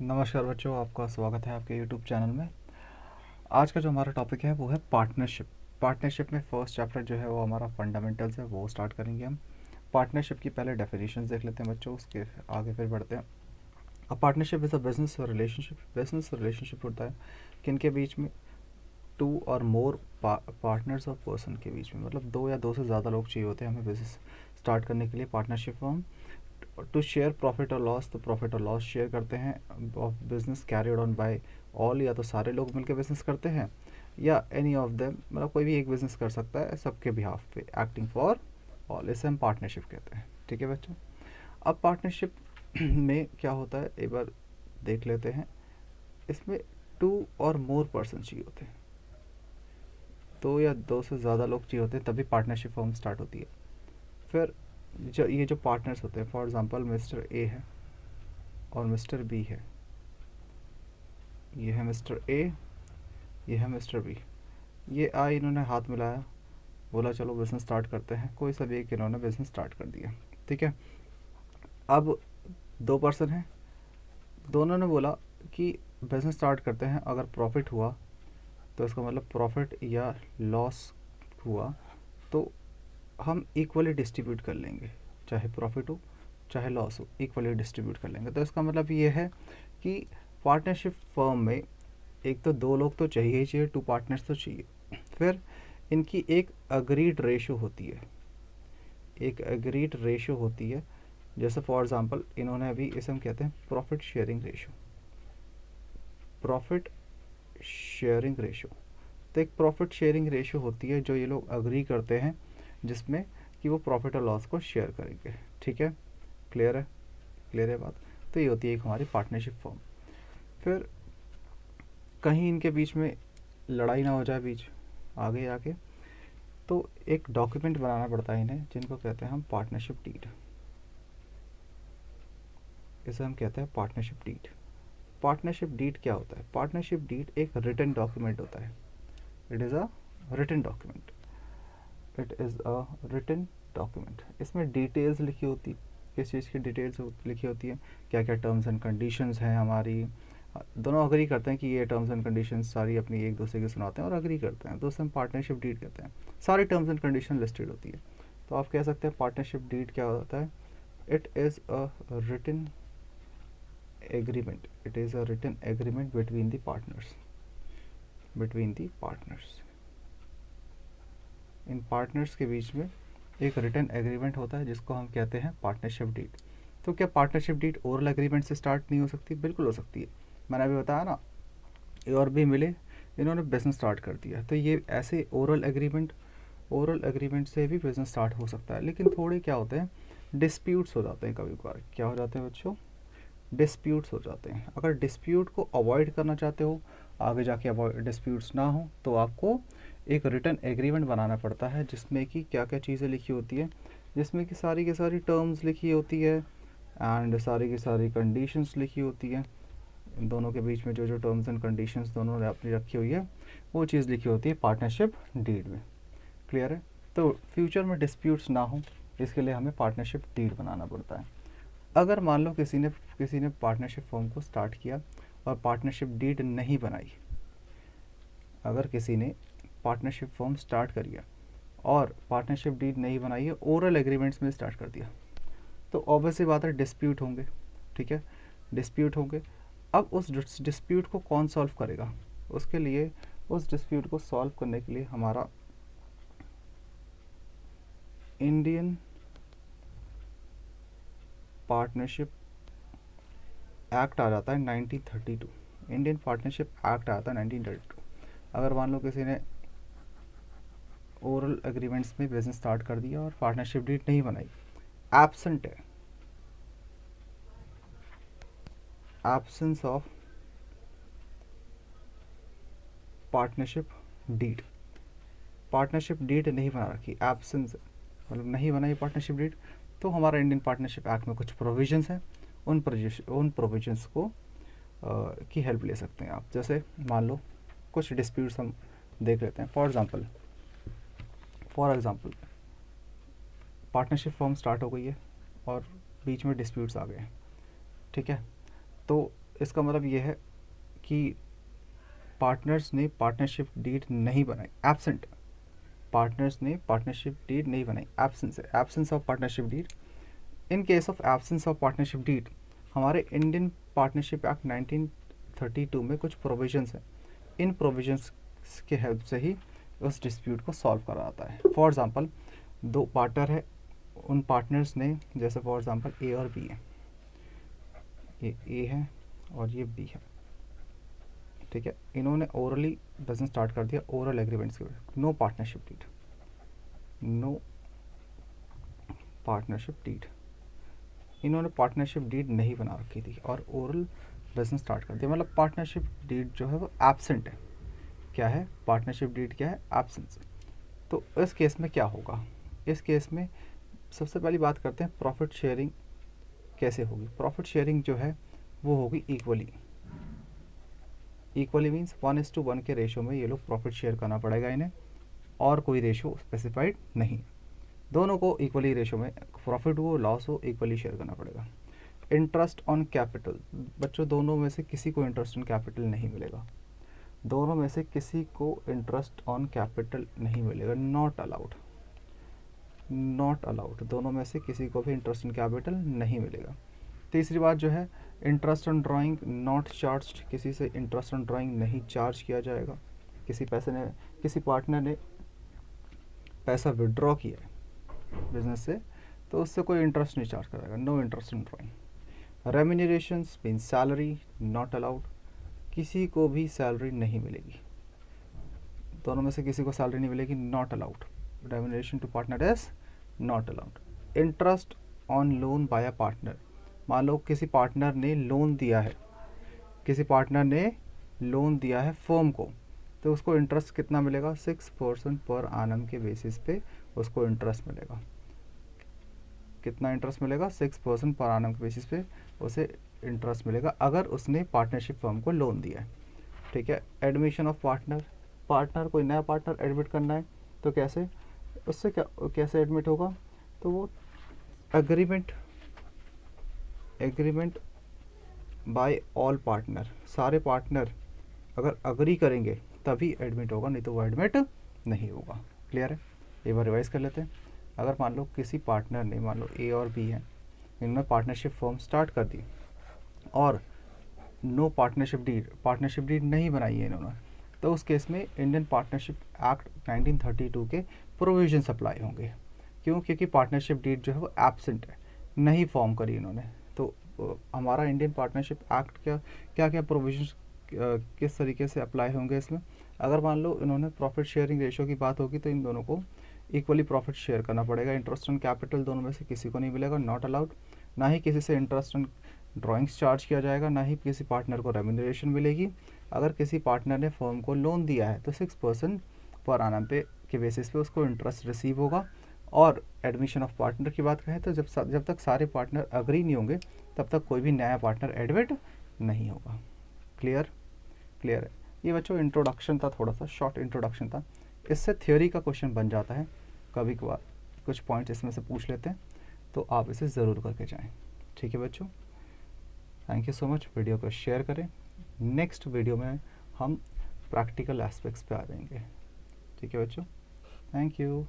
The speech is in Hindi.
नमस्कार बच्चों, आपका स्वागत है आपके यूट्यूब चैनल में। आज का जो हमारा टॉपिक है वो है पार्टनरशिप। पार्टनरशिप में फर्स्ट चैप्टर जो है वो हमारा फंडामेंटल्स है, वो स्टार्ट करेंगे हम। पार्टनरशिप की पहले डेफिनेशंस देख लेते हैं बच्चों, उसके आगे फिर बढ़ते हैं। अब partnership is a business relationship. Business relationship होता है किनके बीच में, टू और मोर पार्टनर्स और पर्सन के बीच में, मतलब दो या दो से ज़्यादा लोग चाहिए होते हैं हमें बिजनेस स्टार्ट करने के लिए। Partnership form to share profit और लॉस, तो प्रॉफिट और लॉस शेयर करते हैं। Of business carried on by all, या तो सारे लोग मिलकर बिजनेस करते हैं या एनी ऑफ देम, मतलब कोई भी एक बिजनेस कर सकता है सबके बिहाफ पे, एक्टिंग फॉर ऑल, इसे हम पार्टनरशिप कहते हैं। ठीक है बच्चों। अब पार्टनरशिप में क्या होता है एक बार देख लेते हैं। इसमें टू और मोर पर्सन चाहिए होते हैं, दो या दो से ज़्यादा लोग चाहिए होते हैं, तभी पार्टनरशिप फॉर्म स्टार्ट होती है। फिर जो पार्टनर्स होते हैं, फॉर एग्जांपल मिस्टर ए है और मिस्टर बी है। ये है मिस्टर ए, ये है मिस्टर बी। ये आए, इन्होंने हाथ मिलाया, बोला चलो बिज़नेस स्टार्ट करते हैं। कोई सा भी एक इन्होंने बिज़नेस स्टार्ट कर दिया। ठीक है। अब दो पर्सन हैं, दोनों ने बोला कि बिज़नेस स्टार्ट करते हैं, अगर प्रॉफिट हुआ तो इसका मतलब प्रॉफिट या लॉस हुआ तो हम इक्वली डिस्ट्रीब्यूट कर लेंगे, चाहे प्रॉफिट हो चाहे लॉस हो, इक्वली डिस्ट्रीब्यूट कर लेंगे। तो इसका मतलब ये है कि पार्टनरशिप फर्म में एक तो दो लोग तो चाहिए ही चाहिए, टू पार्टनर्स तो चाहिए। फिर इनकी एक अग्रीड रेशो होती है, एक अग्रीड रेशो होती है। जैसे फॉर एग्जांपल इन्होंने अभी इसे हम कहते हैं profit sharing ratio. Profit sharing ratio, तो एक प्रॉफिट शेयरिंग रेशो होती है जो ये लोग अग्री करते हैं, जिसमें कि वो प्रॉफिट और लॉस को शेयर करेंगे। ठीक है, क्लियर है, क्लियर है बात। तो ये होती है एक हमारी पार्टनरशिप फॉर्म। फिर कहीं इनके बीच में लड़ाई ना हो जाए बीच आगे आके, तो एक डॉक्यूमेंट बनाना पड़ता है इन्हें, जिनको कहते हैं हम पार्टनरशिप डीड। इसे हम कहते हैं पार्टनरशिप डीड। पार्टनरशिप डीड क्या होता है? पार्टनरशिप डीड एक रिटन डॉक्यूमेंट होता है। It is a written document. It is a written document. इसमें डिटेल्स लिखी होती, किस चीज़ की डिटेल्स लिखी होती है, क्या क्या टर्म्स एंड कंडीशंस हैं हमारी। दोनों अग्री करते हैं कि ये टर्म्स एंड कंडीशंस सारी अपनी एक दूसरे के सुनाते हैं और अग्री करते हैं, तो उसे हम पार्टनरशिप डीड कहते हैं। सारी टर्म्स एंड कंडीशन लिस्टेड होती है। तो आप कह सकते हैं पार्टनरशिप डीड क्या होता है? It is a written agreement. It is a written agreement between the partners, between the partners. इन पार्टनर्स के बीच में एक रिटन एग्रीमेंट होता है जिसको हम कहते हैं पार्टनरशिप डीड। तो क्या पार्टनरशिप डीड ओरल एग्रीमेंट से स्टार्ट नहीं हो सकती? बिल्कुल हो सकती है। मैंने अभी बताया ना, और भी मिले, इन्होंने बिजनेस स्टार्ट कर दिया, तो ये ऐसे ओरल एग्रीमेंट से भी बिजनेस स्टार्ट हो सकता है। लेकिन थोड़े क्या होते हैं, डिस्प्यूट्स हो जाते हैं कभी कभार। क्या हो जाते हैं बच्चों? डिस्प्यूट्स हो जाते हैं। अगर डिस्प्यूट को अवॉइड करना चाहते हो, आगे जाके अवॉइड डिस्प्यूट्स ना हो, तो आपको एक रिटन एग्रीमेंट बनाना पड़ता है जिसमें कि क्या क्या चीज़ें लिखी होती है, जिसमें कि सारी की सारी टर्म्स लिखी होती है एंड सारी की सारी कंडीशंस लिखी होती है। इन दोनों के बीच में जो जो टर्म्स एंड कंडीशंस दोनों ने अपनी रखी हुई है, वो चीज़ लिखी होती है पार्टनरशिप डीड में। क्लियर है? तो फ्यूचर में डिस्प्यूट्स ना हो, इसके लिए हमें पार्टनरशिप डीड बनाना पड़ता है। अगर मान लो किसी ने पार्टनरशिप फॉर्म को स्टार्ट किया और पार्टनरशिप डीड नहीं बनाई, अगर किसी ने पार्टनरशिप फॉर्म स्टार्ट करिए और पार्टनरशिप डीड नहीं बनाई है, ओरल एग्रीमेंट्स में स्टार्ट कर दिया, तो ऑब्वियसली बात है डिस्प्यूट होंगे। ठीक है, डिस्प्यूट होंगे। अब उस डिस्प्यूट को कौन सॉल्व करेगा? उसके लिए, उस डिस्प्यूट को सॉल्व करने के लिए हमारा इंडियन पार्टनरशिप एक्ट आ जाता है 1932। इंडियन पार्टनरशिप एक्ट आता है 1932। अगर मान लो किसी ने ओरल एग्रीमेंट्स में बिजनेस स्टार्ट कर दिया और पार्टनरशिप डीड नहीं बनाई, एब्सेंट है, absence of partnership deed, partnership deed नहीं बना रखी, एब्सेंस मतलब नहीं बनाई पार्टनरशिप डीड, तो हमारा इंडियन पार्टनरशिप एक्ट में कुछ प्रोविजंस हैं, उन प्रोविजंस को की हेल्प ले सकते हैं आप। जैसे मान लो कुछ डिस्प्यूट्स हम देख लेते हैं। For example partnership form start हो गई है और बीच में डिस्प्यूट्स आ गए हैं। ठीक है, तो इसका मतलब ये है कि पार्टनर्स ने पार्टनरशिप डीड नहीं बनाई, एब्सेंट। पार्टनर्स ने पार्टनरशिप डीड नहीं बनाई, एब्सेंस है, absence of partnership deed. In case of absence of partnership deed, हमारे इंडियन पार्टनरशिप एक्ट 1932 में कुछ प्रोविजंस हैं। इन प्रोविजंस के हेल्प से ही उस डिस्प्यूट को सॉल्व करा जाता है। फॉर एग्जांपल, दो पार्टनर है, उन पार्टनर्स ने, जैसे फॉर एग्जांपल ए और बी है, ये ए है और ये बी है, ठीक है। इन्होंने ओरली बिजनेस स्टार्ट कर दिया, ओरल एग्रीमेंट्स के, no partnership deed, no partnership deed. इन्होंने पार्टनरशिप डीड नहीं बना रखी थी और ओरल बिजनेस स्टार्ट कर दिया, मतलब पार्टनरशिप डीड जो है वो एब्सेंट है। क्या है पार्टनरशिप डीड, क्या है, एब्सेंस। तो इस केस में क्या होगा, इस केस में सबसे पहली बात करते हैं प्रॉफिट शेयरिंग कैसे होगी। प्रॉफिट शेयरिंग जो है वो होगी इक्वली, इक्वली मीन्स 1:1 के रेशो में ये लोग प्रॉफिट शेयर करना पड़ेगा इन्हें, और कोई रेशो स्पेसिफाइड नहीं, दोनों को इक्वली रेशो में, प्रॉफिट हो लॉस हो, इक्वली शेयर करना पड़ेगा। इंटरेस्ट ऑन कैपिटल, बच्चों दोनों में से किसी को इंटरेस्ट ऑन कैपिटल नहीं मिलेगा, दोनों में से किसी को इंटरेस्ट ऑन कैपिटल नहीं मिलेगा, नॉट अलाउड, नॉट अलाउड, दोनों में से किसी को भी इंटरेस्ट ऑन कैपिटल नहीं मिलेगा। तीसरी बात जो है interest on drawing not charged, किसी से इंटरेस्ट ऑन ड्राइंग नहीं चार्ज किया जाएगा। किसी पार्टनर ने पैसा विड्रॉ किया है बिजनेस से, तो उससे कोई इंटरेस्ट नहीं चार्ज करेगा, no interest on drawing. Remunerations mean salary not allowed, किसी को भी सैलरी नहीं मिलेगी, दोनों में से किसी को सैलरी नहीं मिलेगी, not allowed. Remuneration to partner is not allowed. Interest on loan by a partner, मान लो किसी पार्टनर ने लोन दिया है, किसी पार्टनर ने लोन दिया है फर्म को, तो उसको इंटरेस्ट कितना मिलेगा, 6% पर आनम के बेसिस पे उसको इंटरेस्ट मिलेगा। कितना इंटरेस्ट मिलेगा, 6% पर आनम के बेसिस पे उसे इंटरेस्ट मिलेगा अगर उसने पार्टनरशिप फर्म को लोन दिया है, ठीक है। एडमिशन ऑफ पार्टनर, पार्टनर कोई नया पार्टनर एडमिट करना है तो कैसे, उससे कैसे एडमिट होगा, तो वो एग्रीमेंट बाय ऑल पार्टनर, सारे पार्टनर अगर अग्री करेंगे तभी एडमिट होगा, नहीं तो वो एडमिट नहीं होगा। क्लियर है, एक बार रिवाइज कर लेते हैं। अगर मान लो किसी पार्टनर ने, मान लो ए और बी हैं, इन्होंने पार्टनरशिप फॉर्म स्टार्ट कर दी और नो पार्टनरशिप डीड नहीं बनाई है इन्होंने, तो उस केस में इंडियन पार्टनरशिप एक्ट 1932 के प्रोविजंस अप्लाई होंगे। क्यों, क्योंकि पार्टनरशिप डीड जो है वो एब्सेंट है, नहीं फॉर्म करी इन्होंने। तो हमारा इंडियन पार्टनरशिप एक्ट क्या क्या प्रोविजंस किस तरीके से अप्लाई होंगे इसमें। अगर मान लो इन्होंने प्रॉफिट शेयरिंग रेशो की बात होगी तो इन दोनों को इक्वली प्रॉफिट शेयर करना पड़ेगा। इंटरेस्ट ऑन कैपिटल दोनों में से किसी को नहीं मिलेगा, नॉट अलाउड। ना ही किसी से इंटरेस्ट ऑन ड्राइंग्स चार्ज किया जाएगा, ना ही किसी पार्टनर को रेम्यूनरेशन मिलेगी। अगर किसी पार्टनर ने फर्म को लोन दिया है तो 6% पर आनम पे के बेसिस पे उसको इंटरेस्ट रिसीव होगा। और एडमिशन ऑफ पार्टनर की बात करें तो जब तक सारे पार्टनर अग्री नहीं होंगे तब तक कोई भी नया पार्टनर एडमिट नहीं होगा। क्लियर है। ये बच्चों इंट्रोडक्शन था, थोड़ा सा शॉर्ट इंट्रोडक्शन था, इससे थ्योरी का क्वेश्चन बन जाता है। कभी कभार कुछ पॉइंट्स इसमें से पूछ लेते हैं, तो आप इसे ज़रूर करके जाएं। ठीक है बच्चों, thank you so much. Video को शेयर करें। नेक्स्ट वीडियो में हम प्रैक्टिकल एस्पेक्ट्स पे आ जाएंगे। ठीक है बच्चों, थैंक यू।